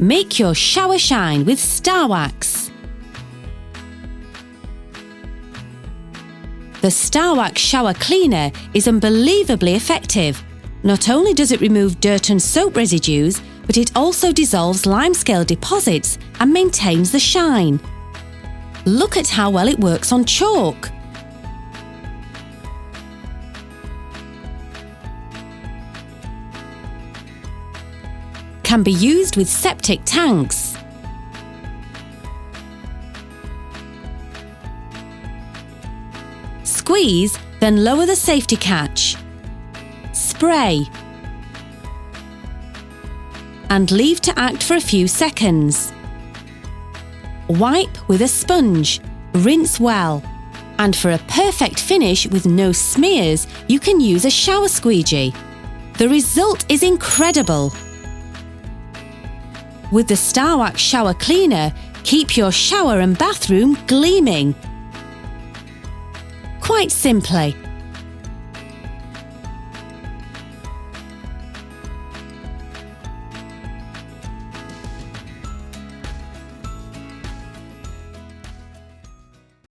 Make your shower shine with Starwax. The Starwax shower cleaner is unbelievably effective. Not only does it remove dirt and soap residues, but it also dissolves limescale deposits and maintains the shine. Look at how well it works on chalk. Can be used with septic tanks. Squeeze, then lower the safety catch. Spray. And leave to act for a few seconds. Wipe with a sponge. Rinse well. And for a perfect finish with no smears, you can use a shower squeegee. The result is incredible. With the Starwax shower cleaner, keep your shower and bathroom gleaming. Quite simply.